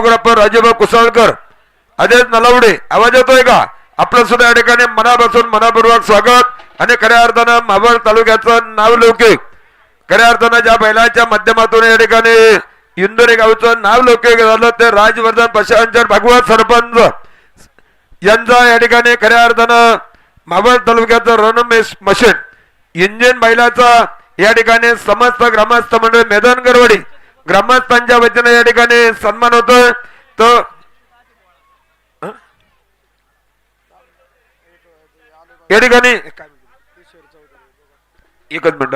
Photographer राजूभाऊ कुसाळकर, अजय नलवडे, आवाज येतोय का? आपलं सुद्धा या ठिकाणी मनापासून मनपूर्वक स्वागत। आणि खऱ्या अर्थानं मावळ तालुक्याचं नावलौकिक, खऱ्या अर्थानं ज्या बैलाच्या माध्यमातून या ठिकाणी इंदोरी गावचं नावलौकिक झालं ते राजवर्धन पशांचर भागवत सरपंच यांचा या ठिकाणी खऱ्या अर्थानं मावळ तालुक्याचं रणमेश मशीन इंजिन बैलाचा या ठिकाणी समस्त ग्रामस्थ मंडळ मेदनगरवाडी ग्रामस्थांच्या वतीने या ठिकाणी सन्मान होतोय। तर या ठिकाणी एकच मिनिट,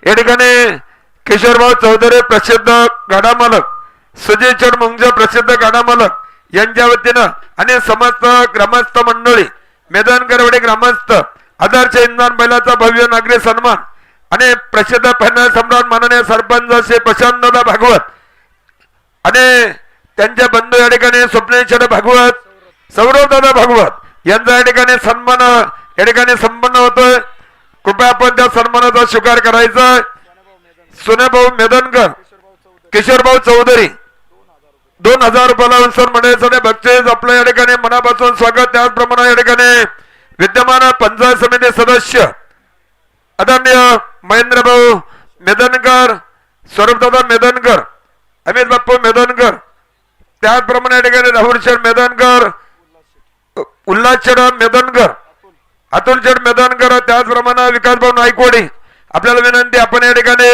या ठिकाणी किशोरभाऊ चौधरी प्रसिद्ध गाडा मालक, सुजय चढ मुंगजा प्रसिद्ध गाडा मालक यांच्या वतीनं आणि समस्त ग्रामस्थ मंडळी मेदनगरवाडी ग्रामस्थ आदर्श इंधन बैलाचा भव्य नागरी सन्मान आणि प्रसिद्ध फायनल सम्राट माननीय सरपंच श्री प्रशांतदादा भागवत आणि त्यांचे बंधू या ठिकाणी स्वप्नेश्वर भागवत, सौरभदादा भागवत यांचा या ठिकाणी सन्मान या ठिकाणी संपन्न होतोय। कृपया आपण त्या सन्मानाचा स्वीकार करायचा। सोनेभाऊ मेदनकर, किशोरभाऊ चौधरी 2000 रुपयाला सर मंडळासाठी बक्षीस आपल्या या ठिकाणी मनापासून स्वागत। त्याचप्रमाणे या ठिकाणी विद्यमान पंचायत समिती सदस्य आदरणीय महेंद्रभाऊ मेदनकर, स्वरूपदादा मेदनकर, अमित बाप्पू मेदनकर, त्याचप्रमाणे या ठिकाणी राहुल शेठ मेदनकर, उल्हास शेठ मेदनकर, अतुल शेठ मेदनकर, त्याचप्रमाणे विकासभाऊ नाईकवाडी। आपल्याला विनंती, आपण या ठिकाणी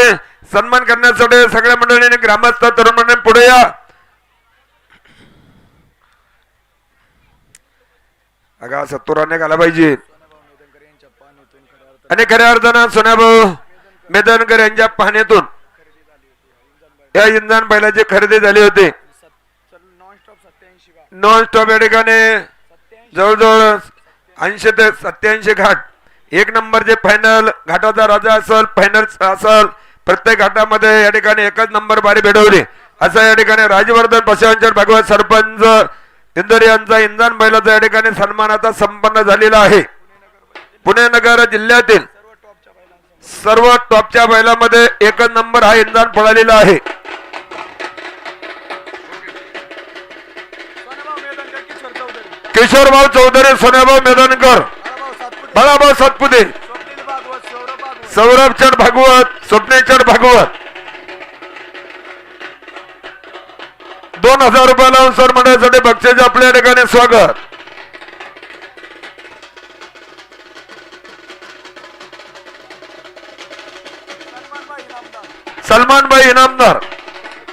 सन्मान करण्यासाठी सगळ्या मंडळींनी ग्रामस्थ तरुण मंडळी पुढे या। अगा सत्तुराने आला पाहिजे आणि खऱ्या अर्थानं सोन्याभाऊ मेदनकर यांच्या पाहणीतून या इंधन बैलाची खरेदी झाली होती। नॉन स्टॉप या ठिकाणी जवळजवळ 80 ते 87 घाट, एक नंबरचे फायनल घाटाचा राजा असेल, फायनल असेल, प्रत्येक घाटामध्ये या ठिकाणी एकच नंबर बारी भेटवली। असं या ठिकाणी राजवर्धन पशांचर भागवत सरपंच इंदोरी यांचा इंधन बैलाचा या ठिकाणी सन्मान आता संपन्न झालेला आहे। पुणे नगर जिल्ह्यातील सर्व टॉपच्या बैलामध्ये एकच नंबर हा इंधन पळालेला आहे। किशोरभाऊ चौधरी, सोन्याभाऊ मेदनकर, बाळाभाऊ सातपुते, सौरभ चढ भागवत, स्वप्नेश्वर भागवत 2000 रुपयाला सर मंडळासाठी बक्षीस आपल्या ठिकाणी स्वागत। सलमानभाई इनामदार,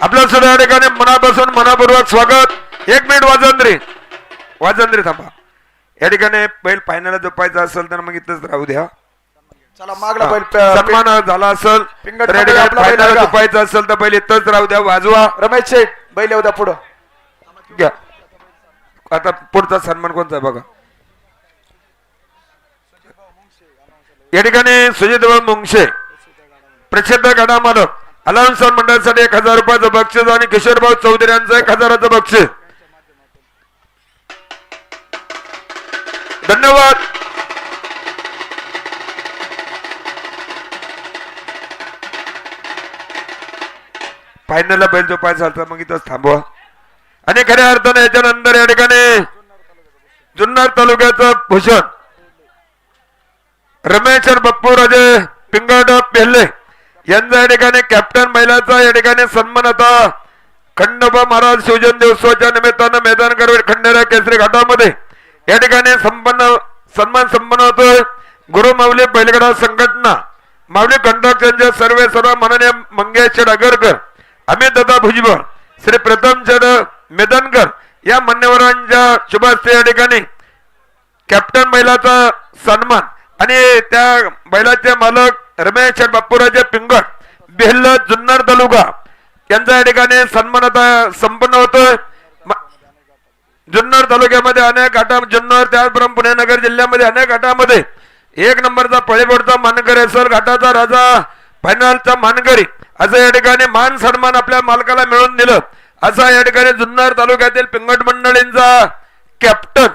आपल्या सुद्धा या ठिकाणी मनापासून मनपूर्वक स्वागत। 1 मिनिट वाजंद्री थांबा। या ठिकाणी बैल फायनल झोपायचा असेल तर मग इथंच राहू द्या। चला मागला बैल सन्मान झाला असेल, फायनल झोपायचं असेल तर बैल इथंच राहू द्या, वाजवा। रमेश शेठ बैल येऊ द्या पुढं घ्या। आता पुढचा सन्मान कोणता बघा। या ठिकाणी सुजितभाऊ मुंगशे प्रसिद्ध गाडा मालक अलाउन्सर मंडळासाठी 1000 रुपयाचं बक्षीस आणि किशोरभाऊ चौधरी यांचं 1000चं बक्षीस। धन्यवाद। फायनलला बैल जो पाय चालता मग इथंच थांबवा। आणि खऱ्या अर्थाने याच्यानंतर या ठिकाणी जुन्नर तालुक्याचं भूषण रमेश बप्पू राजे पिंगड पेल्ले यांचा या ठिकाणी कॅप्टन बैलाचा या ठिकाणी सन्मान आता खंडोबा महाराज शिवजयंती उत्सवाच्या निमित्तानं मेदनगरवाडी खंडेरा केसरी घाटामध्ये या ठिकाणी सन्मान संपन्न होतोय। गुरु माऊली बैलगाडा संघटना माऊली कंडक्टरचे सर्व माननीय मंगेश अगरकर, अमित दादा भुजबळ, श्री प्रथम मेदनकर या मान्यवरांच्या शुभ हस्ते या ठिकाणी कॅप्टन बैलाचा सन्मान आणि त्या बैलाचे मालक रमेश बाप्पूराजे पिंगट बेहल्ल जुन्नर तालुका यांचा या ठिकाणी सन्मान आता संपन्न होतोय। जुन्नर तालुक्यामध्ये अनेक घाटा, जुन्नर त्याचप्रमाणे पुणे नगर जिल्ह्यामध्ये अनेक घाटामध्ये 1 नंबरचा पळीपोटचा मानकरी असेल, घाटाचा राजा, फायनलचा मानकरी, असं या ठिकाणी मान सन्मान आपल्या मालकाला मिळवून दिलं। असा या ठिकाणी जुन्नर तालुक्यातील पिंगट मंडळींचा कॅप्टन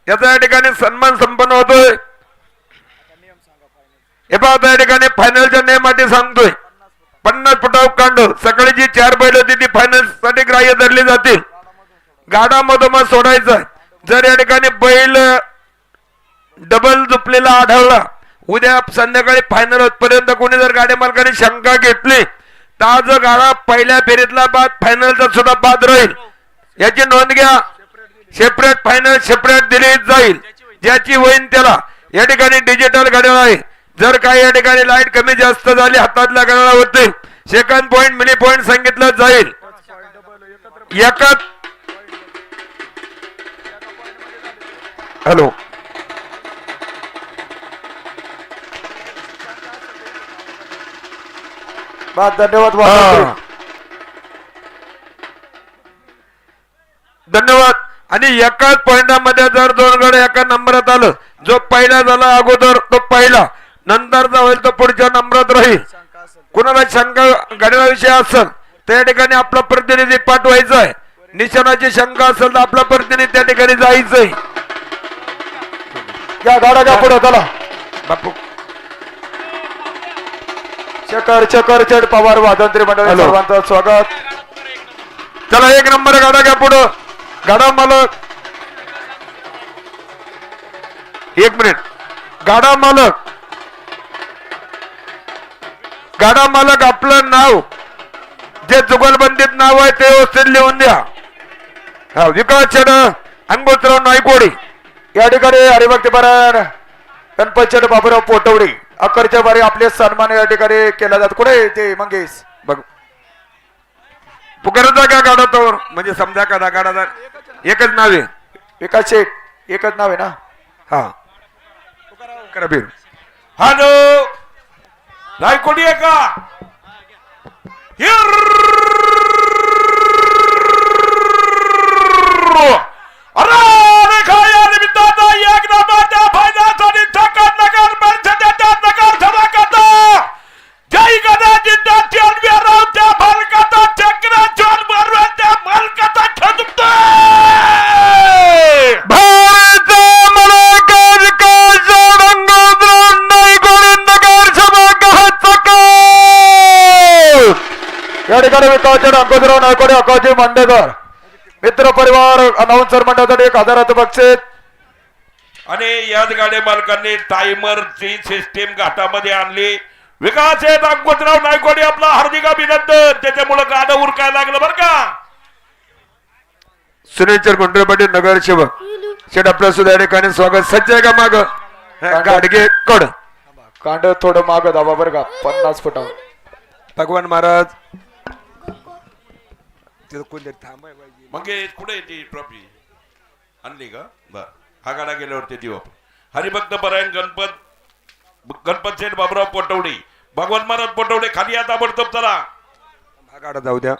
याचा या ठिकाणी सन्मान संपन्न होतोय। हे पाहता या ठिकाणी फायनलच्या नियमाटी सांगतोय 50 फुटाव कांड सकाळी जी 4 बैल होती ती फायनल साठी ग्राह्य धरली जातील. गाडा मधोमध सोडायचा. जर या ठिकाणी बैल डबल झुपलेला आढळला उद्या संध्याकाळी फायनल होतपर्यंत कोणी जर गाड्या मालकाने शंका घेतली तर आज गाडा पहिल्या फेरीतला बाद फायनलचा सुद्धा बाद राहील. याची नोंद घ्या. सेपरेट फायनल सेपरेट दिली जाईल. ज्याची होईल त्याला या ठिकाणी डिजिटल घड्याळ आहे. जर काही या ठिकाणी लाईट कमी जास्त झाली हातातल्या घड्याळावरती सेकंड पॉइंट मिनी पॉइंट सांगितलं जाईल. एकच हॅलो बस धन्यवाद हा. धन्यवाद. आणि एकाच पॉइंटामध्ये जर 2 गड एका नंबरात आलं जो पहिला झाला अगोदर तो पहिला नंतरचा होईल तो पुढच्या नंबरात राहील. कुणाला शंका गड्याविषयी असेल तर या ठिकाणी आपला प्रतिनिधी पाठवायचा आहे. निशाणाची शंका असेल तर आपला प्रतिनिधी त्या ठिकाणी जायचंय. या गाडा घ्या पुढे चला. बापू चकर चकर चढ पवार वादंत्री मंडळी हॅलो. सर्वांचं स्वागत. चला 1 नंबर गाडा घ्या पुढं. गाडा मालक 1 मिनिट. गाडा मालक आपलं नाव जे जुगलबंदीत नाव आहे ते व्यवस्थित लिहून द्या. हा विकास चढ अंगोतराव नायकोडी. या ठिकाणी हरिभक्तीपरायण गणपत चढ बाबूराव पोटवडी अकरच्या बारी आपले सन्मान या ठिकाणी केला जातो. कुठे ते मंगेश बघ पुकारचा का गाडा तोवर म्हणजे समजा का गाडा एकच नाव आहे. विकास शेठ एकच नाव आहे ना. हा करा बीर. हॅलो नायकोडी आहे का? अरे खाया निमित्ताचा एक नंबरच्या फायद्यासाठी ठकत नगर परिषदेच्या नगर सभा करता जय गणाजी त्या मालकाचा चक्र चोर मारवाच्या मालकाचा खदुकतोय. या ठिकाणी विकास अंकुशराव नायकोडे अकाजी मांडेकर मित्र परिवार अनाउन्सर मंडळासाठी 1000 बक्षीस. आणि याच गाड्या मालकांनी टायमरची सिस्टीम घाटामध्ये आणली. विकास आहेत अंकुशराव नायकोडे आपला हार्दिक अभिनंदन. त्याच्यामुळे गाडं उरकायला लागलं बरं का. सुनील गुंडरे पाटील नगरसेवक शेठ आपल्या सुद्धा या ठिकाणी स्वागत. सज्ज आहे का माग गाडगे कड कांड थोडं माग दाबा बरं का 50 फुटावर. भगवान महाराज तिथं कोणतरी थांबाय पाहिजे. मग कुठे येते ट्रॉफी आणली का? बर हा गाडा गेल्यावरती देऊ आपण. हरिभक्त परायण गणपत शेठ बाबूराव पोटवडे भगवान महाराज पोटवडे खाली आता ताबडतोब चला. हा गाडा जाऊ द्या.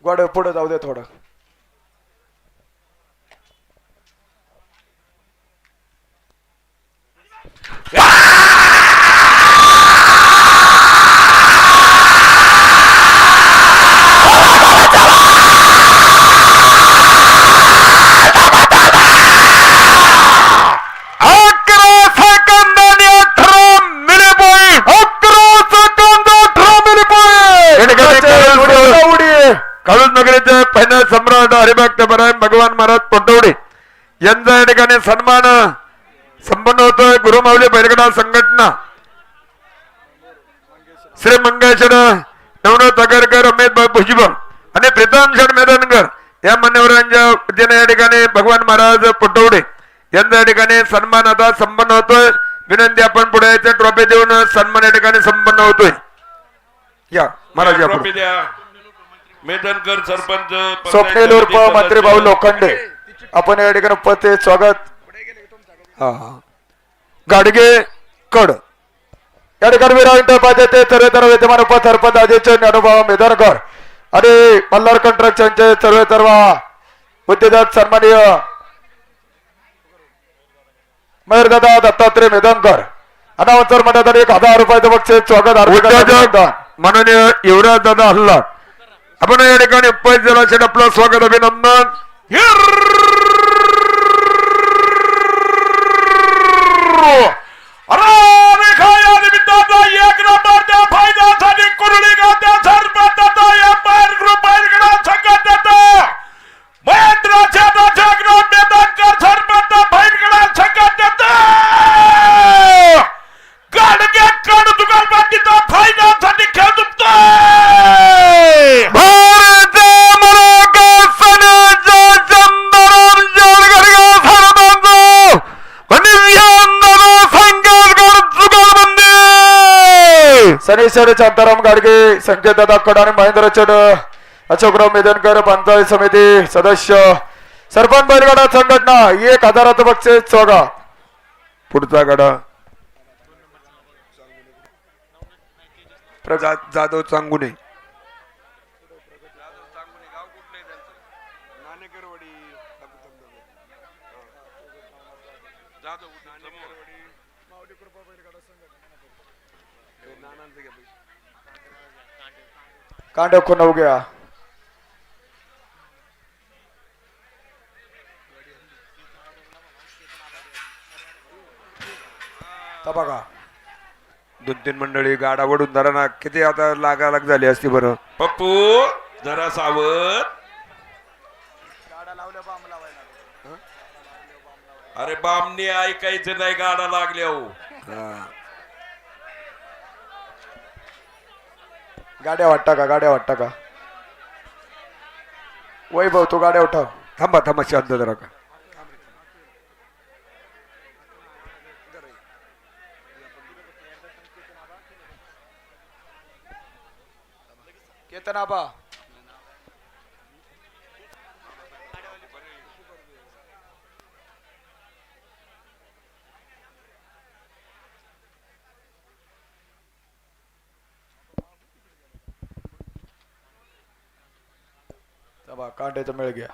गोड पुढे जाऊ दे थोडं. काळूज नगरीचे फायनल सम्राट हरिभक्त परायण भगवान महाराज पोटवडे यांचा या ठिकाणी सन्मान संपन्न होतोय. गुरुमाऊली बैलगाडा संघटना श्री मंगेश्वर नवनाथ तगरकर अमित भुजबळ आणि प्रीतम शेठ मैदानकर या मान्यवरांच्या वतीने या ठिकाणी भगवान महाराज पोटवडे यांचा या ठिकाणी सन्मान आता संपन्न होतोय. विनंती आपण पुढे यायचं ट्रॉफी देऊन सन्मान या ठिकाणी संपन्न होतोय. या महाराज या ट्रॉफी द्या. मेदनकर सरपंच स्वप्नील उर्फ मंत्री भाऊ लोखंडे आपण या ठिकाणी उपस्थित स्वागत. गाडगे कड या ठिकाणी विराट पाहिजे ते सर्वतर विद्यमान उपसरपंच अजय ज्ञानोबा मेदनकर आणि मल्हार कंट्रक्शनचे सर्व उद्योजक सन्माननीय मयूरदादा दत्तात्रय मेदनकर अनावंतर मंडळाने 1000 रुपयाचं बक्षीस स्वागत उद्योजक माननीय युवराज दादा हल्ला आपण या ठिकाणी पैसे दिल्यासाठी आपलं स्वागत अभिनंदन. एक नंबरच्या फायद्यासाठी कुरळी गावच्या सरपंचाचा एम्पायर ग्रुप बैलगाडा संघटनेचा महेंद्र जागरण मेदनकर सरपंच बैलगाडा संघटनेचा गाडगे कड दुकानपाटीचा फायद्यासाठी खेळ जिंकतोय. सनीशर शांताराम गाडगे संकेत दादा कड आणि महेंद्र चड अशोकराव मेदनकर पंचायत समिती सदस्य सरपंच बैलगाडा संघटना 1000चं बक्षीस स्वागत. पुढचा गडा जाधव चांगुने कांड खून हो गया. बघा 2-3 मंडळी गाडा वडून धरा ना. किती आता लागालाग झाली असती बरं. पप्पू जरा सावध. अरे बामने ऐकायचं नाही गाडा लागल्या हो. गाड्या वाटता का वैभव तू गाड्या उठाव. थांबा शांत जरा का. केतन आबा कांड्याचा मेळ घ्या.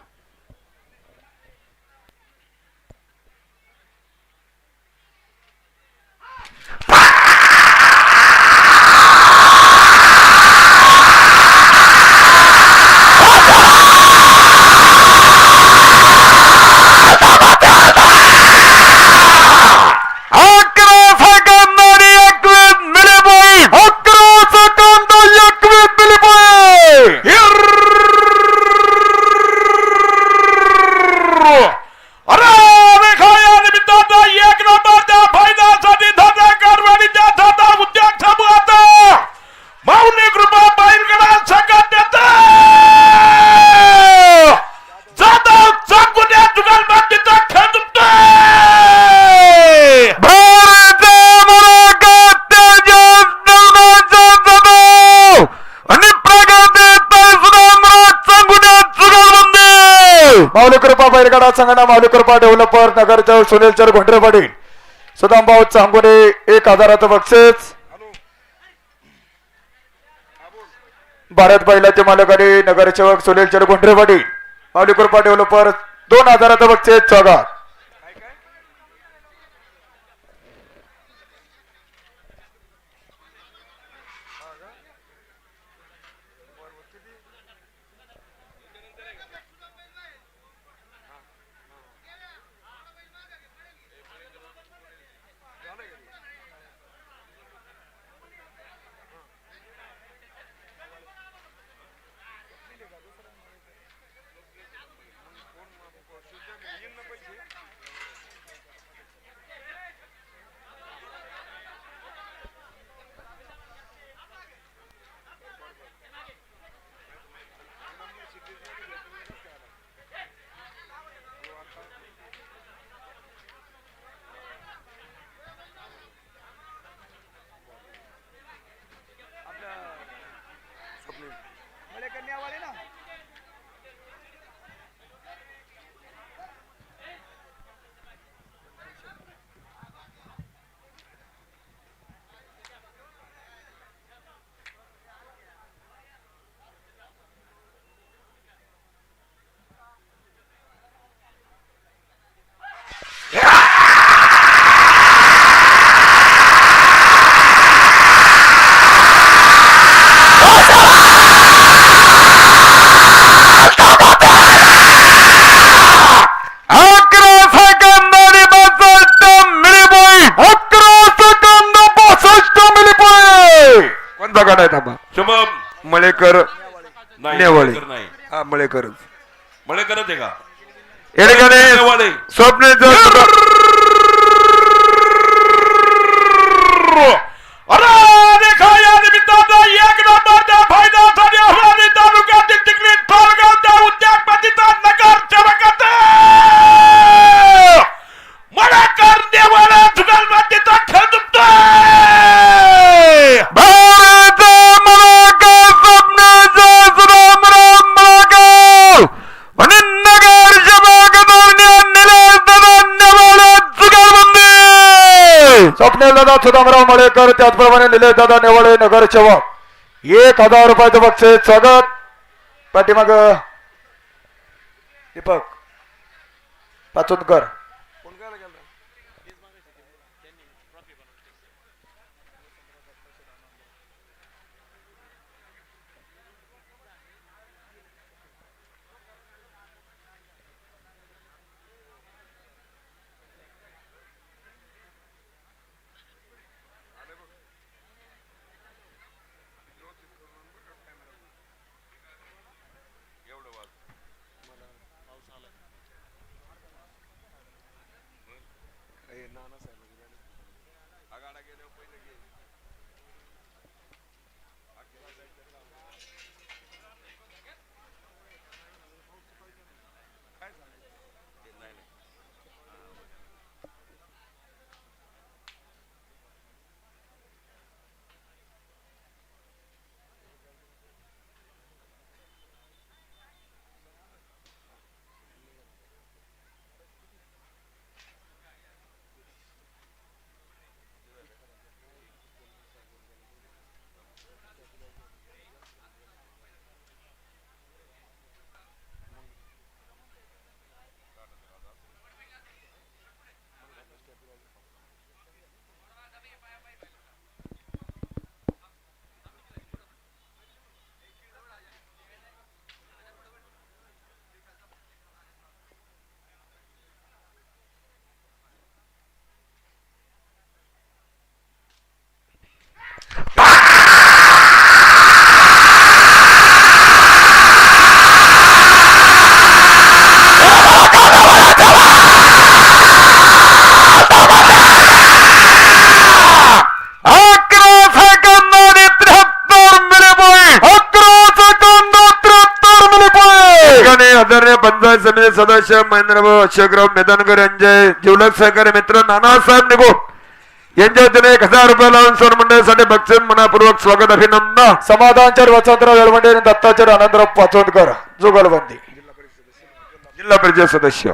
माऊली कृपा बैलगाडा संघटना माऊली कृपा डेव्हलपर नगरच्या सुनीलचर घोंडरे पाटील सुदामभाऊ चांगुने 1000चं बक्षीस. भारत बैलाचे मालक आणि नगरसेवक सुनीलचर घोंडरे पाटील माऊली कृपा डेव्हलपर 2000चं बक्षीस स्वागत. मळेकर नाही नेवाळे. मळेकर नाही. हा मळेकर मळेकरच आहे का? या ठिकाणी नेवाळे. स्वप्नेश्वर अरे देखा या निमित्तानं एक नंबरचा फायद्यासाठी अमरावती तालुक्यातील चिखली थोरगावच्या उद्योगपतीचा नगर चमकत मळेकर नेवाळे जुगलबंदीचा खेळ जिंकतोय. भारत मळेकर स्वप्नेश्वर सुदामराव मळेकर आणि नगर चमकदारने निलेश दादा नेवाळे जुगारबंदी. स्वप्नील दादा सुदामराव मळेकर त्याचप्रमाणे निलेश दादा नेवाळे नगर सेवक 1000 रुपयाचं बक्षीस स्वागत. पाठीमाग दीपक पाचुंदकर. आदरणीय पंचायत समिती सदस्य महेंद्रभाऊ अशोकराव मेदनकर यांचे जिवलग सहकारी मित्र नानासाहेब निगोट यांच्या वतीने 1000 रुपये लावून सौर मंडळासाठी बक्षीस मनापूर्वक स्वागत अभिनंदन. समाधानचर वसंतराव येळवंडे आणि दत्ताचर आनंदराव पाचोंदकर जुगलबंदी. जिल्हा परिषद सदस्य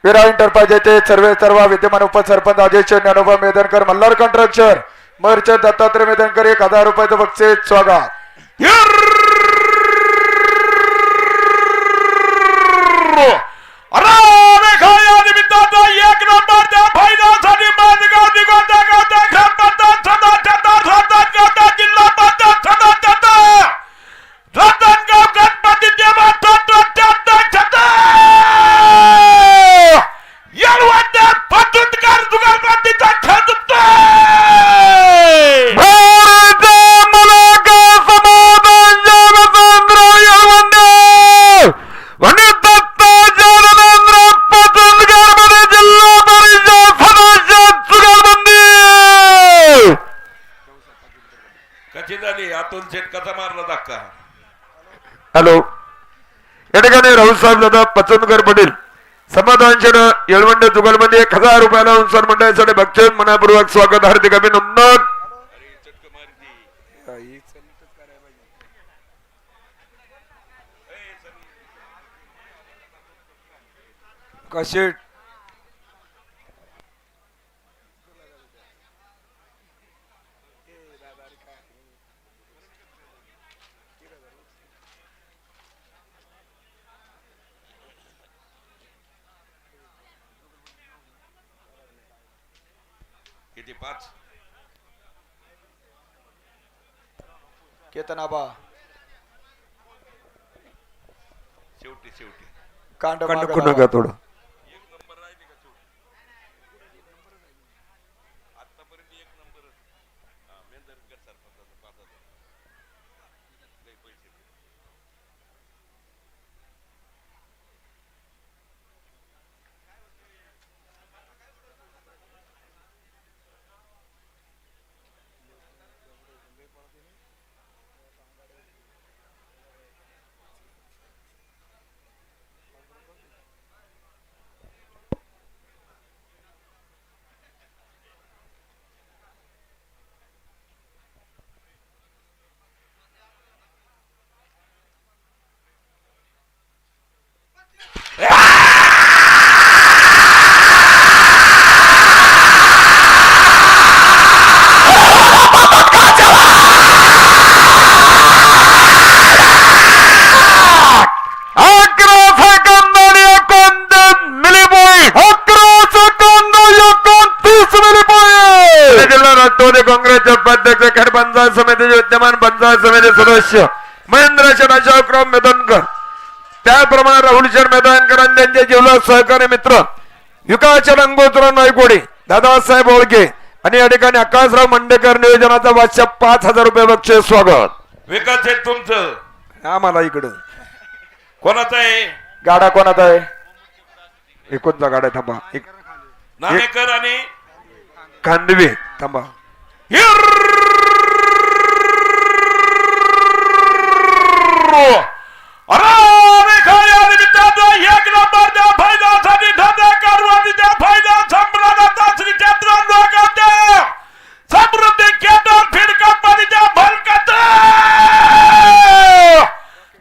विरा एंटरप्राइजेसचे सर्व विद्यमान उपसरपंच अजय ज्ञानोबा मेदनकर मल्हार कॉन्ट्रॅक्टर मर्चंट दत्तात्रय मेदनकर 1000 रुपयाचं बक्षीस स्वागत. एक नंबरच्या फायद्यासाठी माजगाव दिगोटा गावचा ग्रामपंचायत सदस्य जिल्हा पंचायत सदस्य रतनगाव गणपती देवा येळवंडे पतुंदकर जुगलबंदीचा खेळ जिंकतोय. कशी झाली आतून शेट कसा मारला धक्का. हॅलो या ठिकाणी राऊसाहेब दादा पचनकर पटेल समाधान शेड येळवंडे जुगलबंदी 1000 रुपये लावून सौर मंडळासाठी बक्षीस मनापूर्वक स्वागत हार्दिक अभिनंदन. कशी किती 5 केतन आबा शेवटी शेवटी कांड नको नका थोडं एक नंबर राहिली का शेवटी आतापर्यंत एक नंबर मेंदरकर सर पंचायत समितीचे विद्यमान पंचायत समिती सदस्य महेंद्र अशोकराव मेदनकर, त्याप्रमाणे राहुल मेदनकर आणि त्यांचे जिल्हा सहकारी मित्र विकासचंद अंगोत्रा नायकोडे, दादासाहेब ओळखे आणि या ठिकाणी आकाशराव मंडेकर नियोजनाचा वाच्या 5,000 रुपये बक्षीस स्वागत. विकास शेठ तुमचं आम्हाला इकडं कोणाचं आहे? गाडा कोणाचा आहे? एकोणचा गाड्या थांबा. नाणेकर आणि खांदवे थांबा. समृद्धी केंद्र फीड कंपनीच्या भलकाचं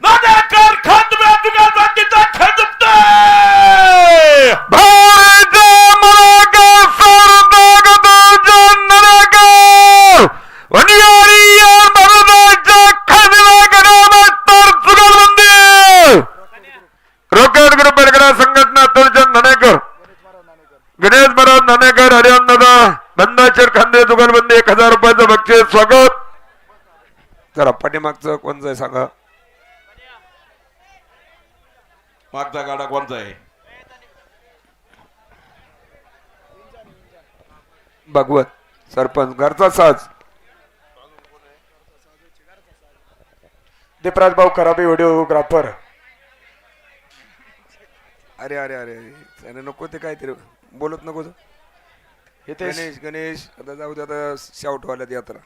नाणेकर खांदवे दुकानबंदीचा खंदुपतोय. रॉकेट ग्रुप संघटना तर्जन नाणेकर, गणेश महाराज नाणेकर, हरियाण दादा बंदाचर खांदे जुगलबंदी 1,000 रुपयाचं बक्षीस स्वागत. जरा पाठीमागचं कोणचं आहे सांगा. मागचा गाडा कोणचा आहे? भागवत सरपंच घरचा साज. दीपराज भाऊ खराबी व्हिडिओग्राफर. अरे अरे अरे अरे नको ते काहीतरी बोलत नको. हितेश गणेश गणेश आता जाऊ दे, आता शाउट वाल्यात यात्रा.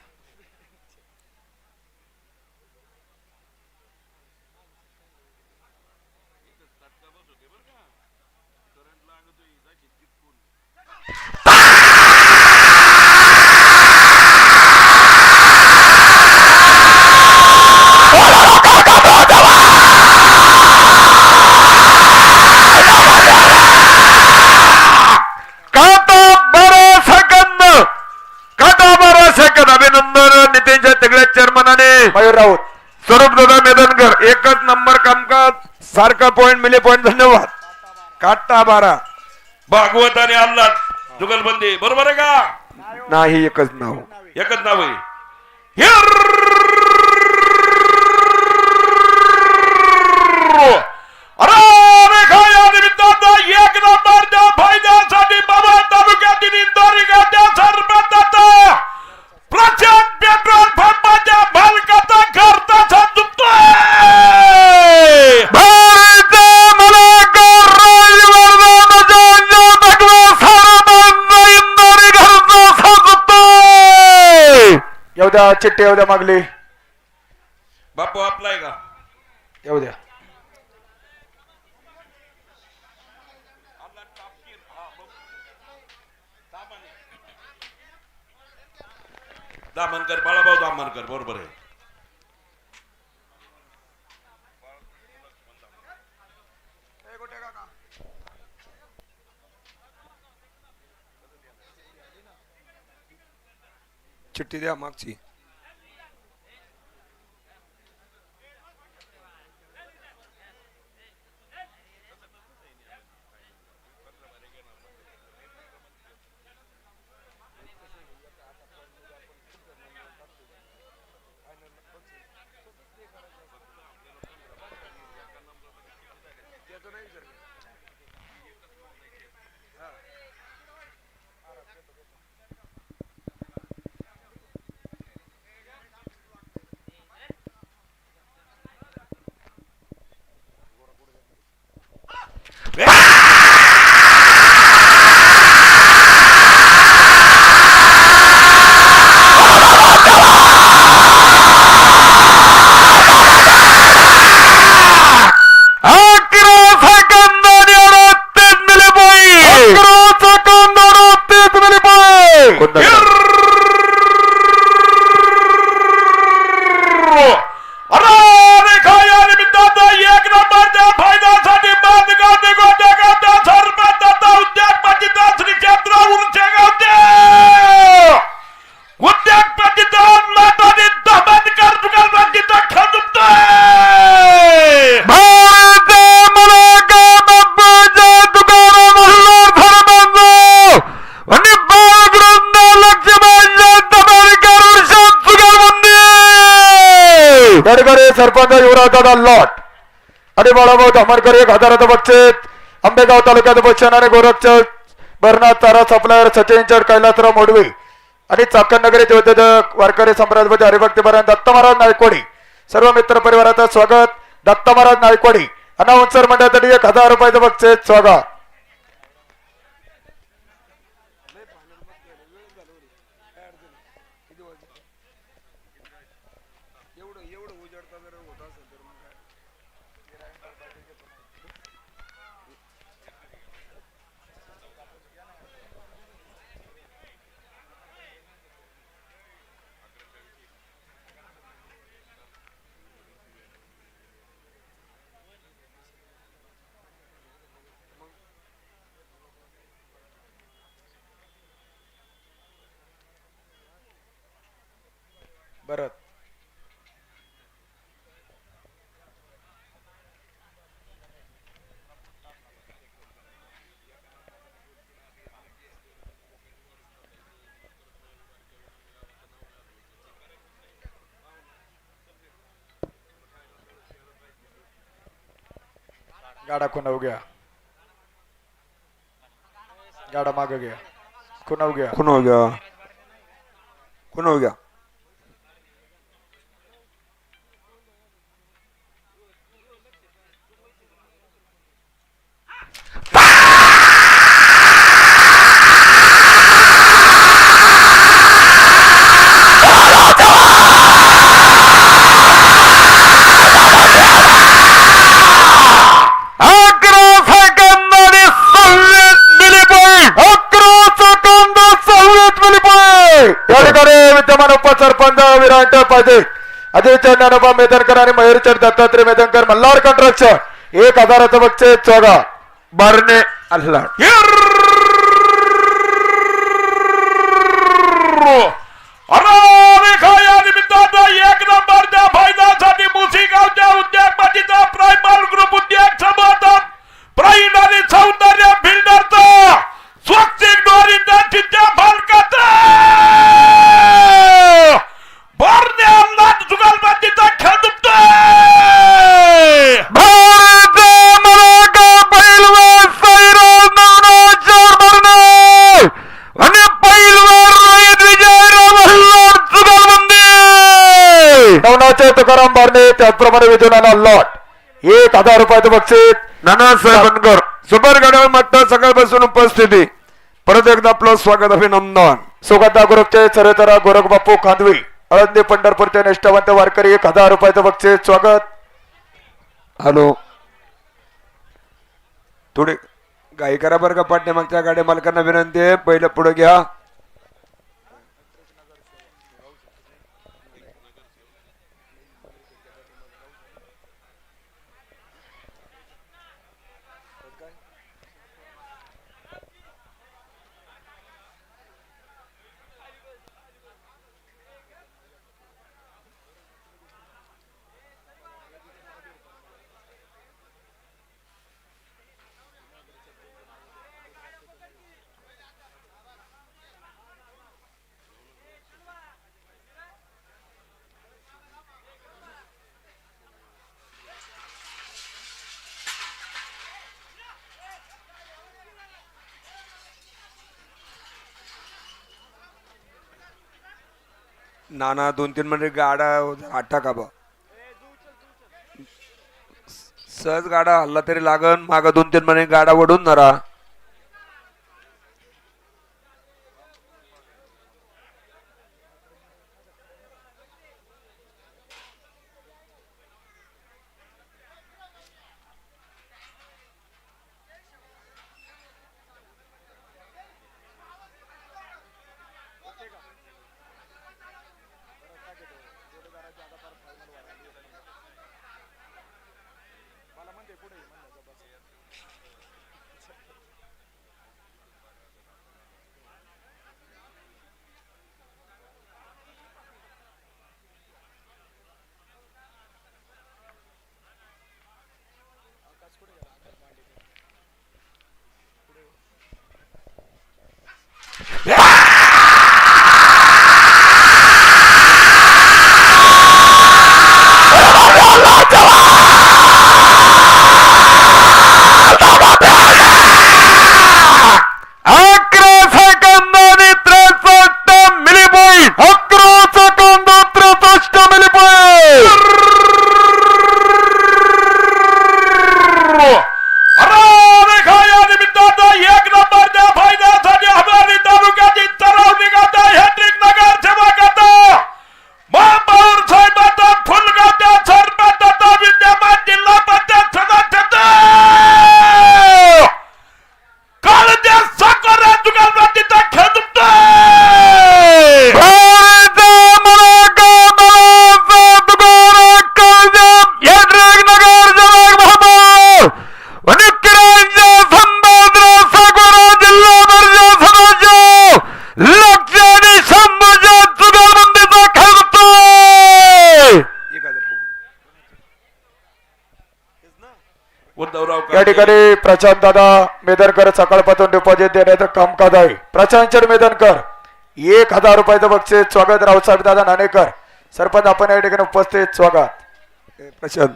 अभिनंदन नितीनच्या तिकडे चेअरमनाने मयूर राऊत. स्वरूप दादा मेदनकर, एकच नंबर कामकाज, सारखा पॉइंट मिले पॉइंट. धन्यवाद. काटा 12 भागवत आणि अल्लाट जुगलबंदी बरोबर आहे का? नाही एकच नाव. एकच नाव आहे. एक नंबरच्या फायद्यासाठी बाबा तालुक्यातील इंदोरी गावच्या सरपंचाचा प्रचंड पेट्रोल पंपाच्या मालकाचा खर्चाचा चुकतोय. येऊ द्या चिठ्ठी, येऊ द्या मागली, बापू आपला आहे का? येऊ द्या. दामनकर, बाळाभाऊ दामनकर बरोबर आहे. चिठ्ठी द्या मागची. शिवराज दादा लॉट आणि बाळाभाऊ धामणकर 1000 बक्षीस. आंबेगाव तालुक्यात बच्चन आणि गोरखच्या भरनाथ तारा सप्लायर सचिन चड कैलासराव मोडवी आणि चाकण नगरीचे उद्योजक वारकरी संप्रदायाचे हरिभक्ती बरं दत्त महाराज नायकवाडी सर्व मित्र परिवाराचं स्वागत. दत्त महाराज नायकवाडी अनाउन्सर मंडळासाठी 1000 रुपयाचं बक्षीस स्वागत. भरत गाडा खुनाव गया गाडा माग गया खुनाव गया खून हो गया खून हो गया. विद्यमान उपसरपंच विराट पाहिजे अजय चंदनोबा मेदनकर आणि मयूरचंद दत्तात्रय मेदनकर मल्हार कंट्रक्शन 1000 बक्षीस स्वागत. बरणे अल्लाह या निमित्तानं 1 नंबरच्या फायद्यासाठी मुसीगावच्या उद्योगपतीचा प्रायमर ग्रुप उद्योग समूहाचा प्राईड आणि सौंदर्य बिल्डरचा स्वस्तिक डोर इंडस्ट्रीच्या मालकाचा बरणे अल्लाह जुगलबंदीचा खेळ दुखतोय. नवनाचे तुकाराम बारणे त्याचप्रमाणे विजयनाना लॉट 1000 रुपयाचं बक्षीस. नानासाहेब बनकर सुपर गडावर मात्र सकाळपासून उपस्थिती. परत एकदा आपलं स्वागत अभिनंदन. सुगंधा ग्रुपचे सरेतरा गोरख बापू खांदवी आळंदी पंढरपूरचे निष्ठावंत वारकरी 1000 रुपयाचं बक्षीस स्वागत. हॅलो थोडे गाई करा बरं का. पाठ्यमागच्या गाड्या मालकांना विनंती आहे पहिलं पुढे घ्या. नाना 2-3 मिनिट गाडा आठा का बा सहज गाडा हल्ला तरी लागन. माग 2-3 मिनिट गाडा वडून नरा. प्रशांत दादा मेदनकर सकाळपासून डिपॉझिट देण्याचं कामकाज आहे. प्रशांत मेदनकर 1000 रुपयाचं बक्षीस. स्वागत रावसाहेब दादा नाणेकर सरपंच आपण या ठिकाणी उपस्थित. स्वागत. प्रशांत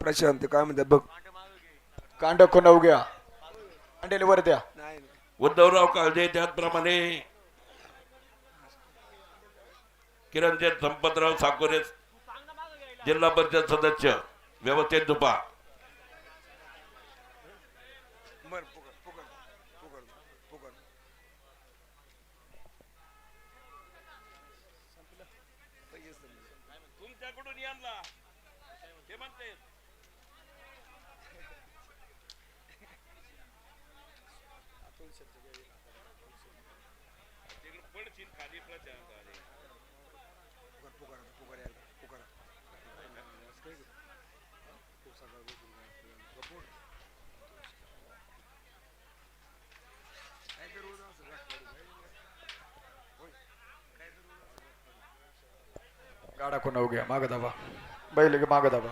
प्रशांत काय म्हणतात बघ. कांड खुनव घ्या कांडेल वर द्या. उद्धवराव काळजे त्याचप्रमाणे किरणजी संपतराव साकोरे जिल्हा परिषद सदस्य व्यवस्थित झुपा. तुमच्याकडून यांना हे म्हणते पडशील खाली प्रचार गाडा खुनव घ्या माग धाबा बैल गे माग धाबा.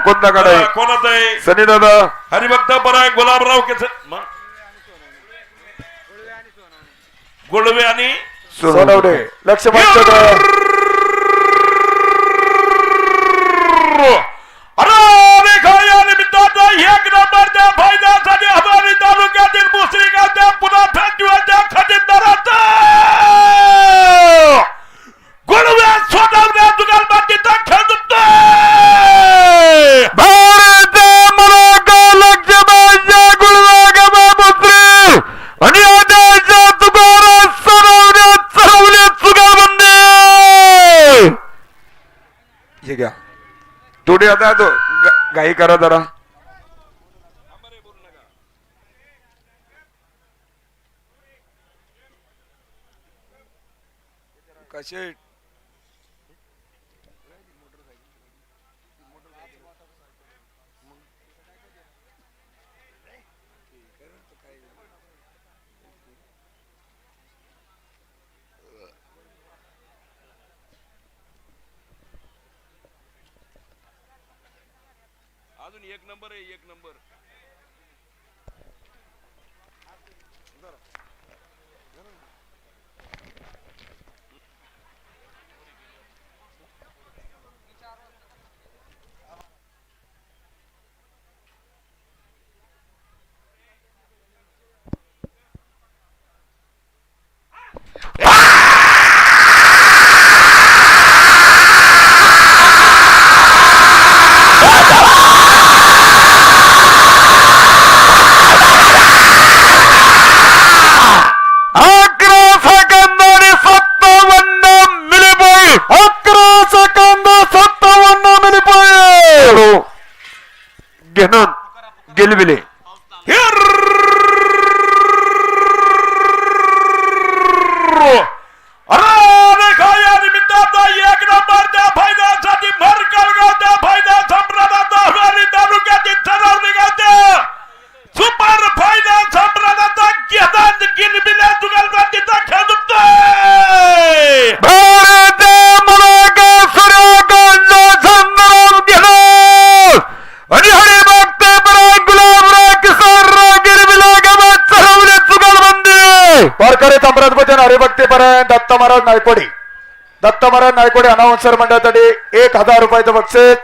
कोणता गाडा आहे? कोणाचा आहे? सनी दादा हरिभक्त पराय गुलाबराव केस गुळवे आणि सोनवडे लक्ष मागचं अरे या निमित्ताचा एक नंबरच्या फायद्यासाठी हजारी तालुक्यातील मुसरी गावच्या पुन्हा फॅक्टरीच्या खजिनदाराचा गुळवे सोनवड्या जुगालबाजीचा खेळ जिंकतोय. थोडी आता तो घाई करा जरा. कसे अजून एक नंबर आहे. एक नंबर घेणं गेलविले. निमित्ताचा एक नंबरच्या फायद्यासाठी भरकळगावच्या फायदा सम्राटाचा हवेली तालुक्यातील सरवली गावच्या सुपर फायदा सम्राटाचा घेतात गिलबिल्या जुगालबाजीचा खेळ जिंकतोय. आणि हरिभक्त गुलाबराव किसन गिरविला गावात चढवले जुगालबंदी. वारकरी सम्राट भजन हरिभक्तीपर्यंत दत्त महाराज नायकोडी. दत्त महाराज नायकोडी अनाउन्सर मंडळासाठी 1000 रुपयाचं बक्षीस.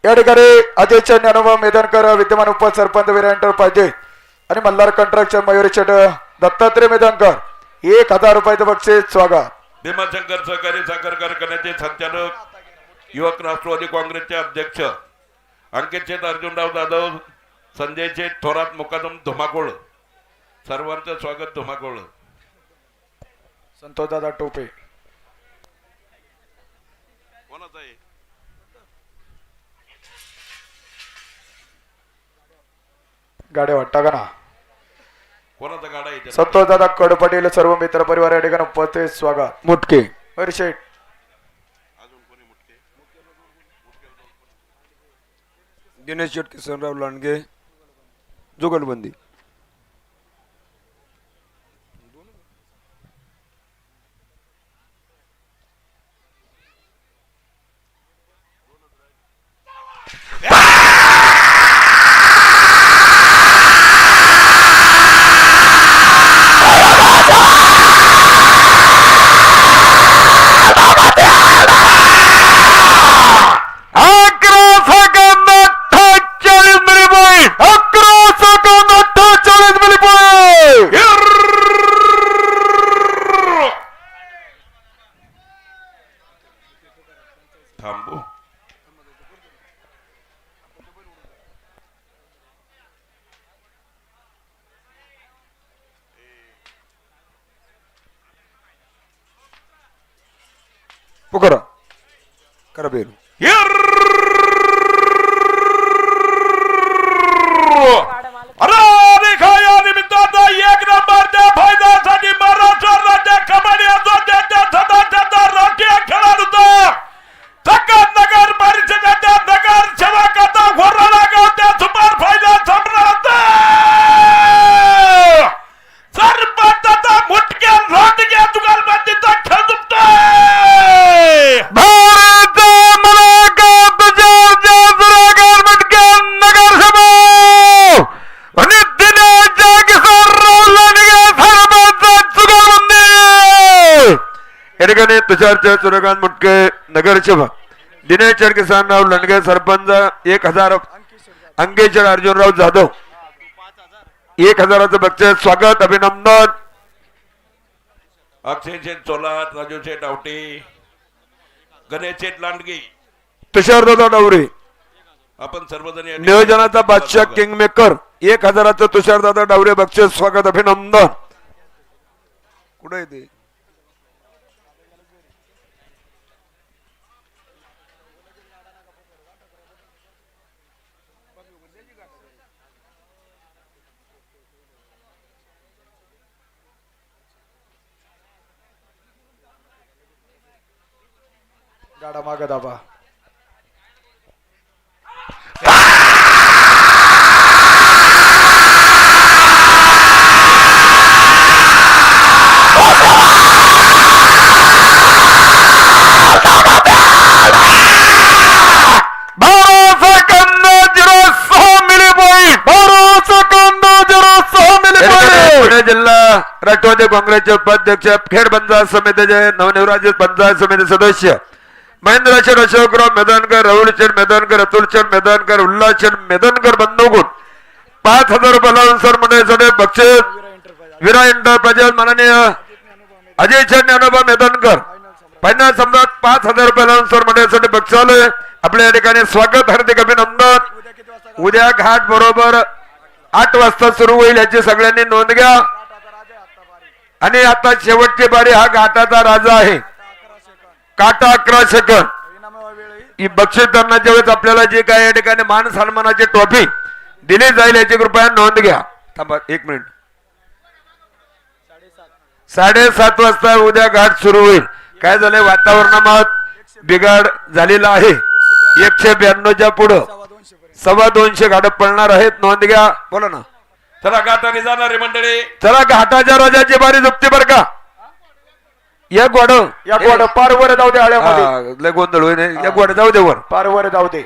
या ठिकाणी अजय चंद अनुभव मेदनकर विद्यमान उपसरपंच विरांटर पाहिजे आणि मल्हार कंट्रक्शन मयुरी शेट दत्तात्रय मेदनकर 1000 रुपयाचं बक्षीस. स्वागत. भीमाशंकर सहकारी साखर कारखान्याचे संचालक युवक राष्ट्रवादी काँग्रेसचे अध्यक्ष अंकित शेठ अर्जुनराव जाधव संजय शेठ थोरात मुकादम धुमाकूळ सर्वांचं स्वागत. धुमाकूळ संतोष दादा टोपे कोणाचं आहे? गाड्या वाटता का ना कोणाचा गाडा येते संतोष दादा कडपाटील सर्व मित्र परिवार या ठिकाणी उपस्थित स्वागत मुटके शेठ दिनेश शेट किसनराव लांडगे जुगलबंदी थांबू पुकारा करा बेरू या निमित्तानं एक नंबरच्या फायद्यासाठी महाराष्ट्र राज्य कबड्डी असोसिएशनच्या सदस्यांचा राष्ट्रीय खेळाडूचा नगर परिषदेच्या नगर सेवकाचा घोराळा गावच्या सुपर फायनल सम्राट सरपंचाचा मुटक्या रोटक्या जुगालबंदीचा खेळ दुखतोय भारत मुलाकात तुझ्या जुरागर मुटके नगरसभा आणि दिनेशच्या किसनराव लांडगे सरपंच जुगलबंदी या ठिकाणी तुषारच्या चुरगान मुटके नगरसेवक दिनेश किसनराव लांडगे सरपंच 1000 अंकेश्वर अर्जुनराव जाधव 1000चं बक्षीस स्वागत अभिनंदन अक्षय शेठ चोलात राजू शेठ आवटे गणेश शेठ लांडगे तुषारदादा डावरे आपण सर्वजण या ठिकाणी नियोजनाचा बादशाह किंग मेकर 1000चं तुषारदादा डावरे बक्षीस स्वागत अभिनंदन कुठे येते गाडा माग दाबा पुणे जिल्हा राष्ट्रवादी काँग्रेसचे उपाध्यक्ष खेड पंचायत समितीचे नवनिर्वाचित पंचायत समिती सदस्य महेंद्रशेठ अशोकराव मेदनकर राहुलशेठ मेदनकर अतुलशेठ मेदनकर उल्हासशेठ मेदनकर बंधूगुण 5000 रुपये मंडळीसाठी बक्षीस विरा एंटरप्राइजेस माननीय अजय शेठ ज्ञानोबा मेदनकर फायनल सम्राट 5000 रुपये मंडळीसाठी बक्षीस आले आपल्या या ठिकाणी स्वागत हार्दिक अभिनंदन उद्या घाट बरोबर 8 वाजता सुरू होईल याची सगळ्यांनी नोंद घ्या आणि आता शेवटची बारी हा घाटाचा राजा आहे काटा 11 सेकंद ही बक्षीस धरण्याच्या वेळेस आपल्याला जे काय या ठिकाणी मान सन्मानाची ट्रॉफी दिली जाईल याची कृपया नोंद घ्या थांबा 1 मिनिट 7:30 वाजता उद्या घाट सुरू होईल काय झालंय वातावरणात बिघाड झालेला आहे 192च्या पुढं 250 गाडं पळणार आहेत नोंद घ्या बोला ना चला गाठाने जाणारे मंडळी चला घाटाच्या राजाची बारी झुकते बर का या गोड पार वर जाऊ दे आळ्यामध्ये लय गोंधळ होईल या गोड जाऊ दे वर पार वर जाऊ दे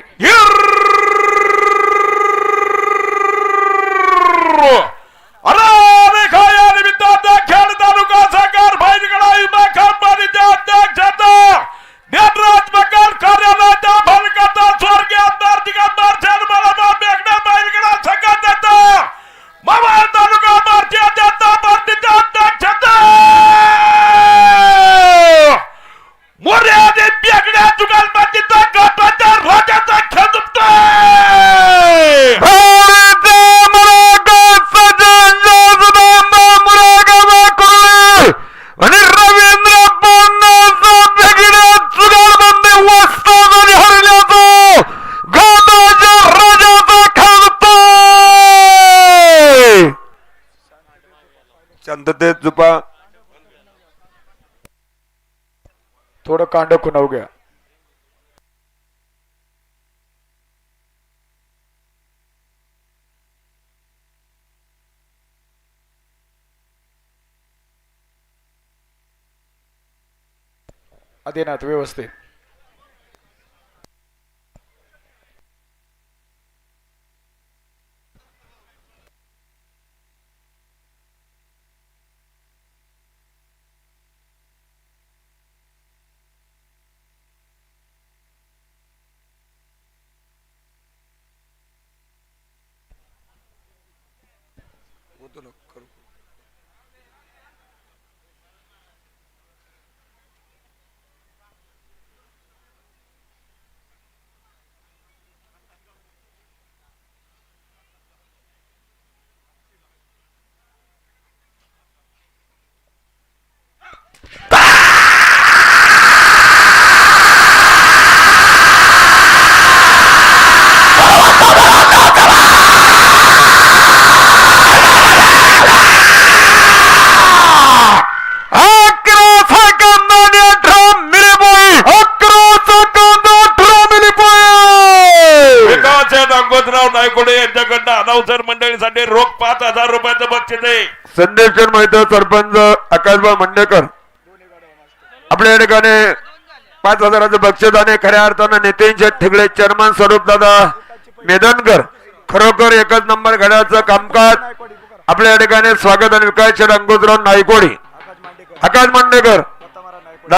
निमित्ताचा खेळ तालुका सहकार भाईगडा विमा कंपनीच्या अध्यक्षता ज्ञानराज मकर कार्यालयाच्या फलकाचा स्वर्गीय आमदार दिगंबर शर्माला मेघना भाईगडा संघटनेचा मावळ तालुका भारतीय जनता पार्टीच्या अध्यक्षता मोरे आणि बेगड्या जुगालबंदीचा गटाच्या राजाचा खेळ दुखतोय भारत मुलाकात सजन शांततेत झुपा. थोडं कांड खुणाव घ्या. आदिनाथ व्यवस्थित. नायकोडे यांच्याकडनं अनाउन्सर मंडळीसाठी रोख 5,000 रुपयाचं बक्षीस आहे. संदेश माहिती सरपंच आकाशभाऊ मंडेकर आपल्या ठिकाणी 5,000चं बक्षीस आणि खऱ्या अर्थानं नितीन शेठ ठिगळे चेअरमन स्वरूप दादा मेदनकर खरोखर एकच नंबर घड्याचं कामकाज आपल्या ठिकाणी स्वागत आणि विकास अंगोजराव नायकोडी आकाश मांडेकर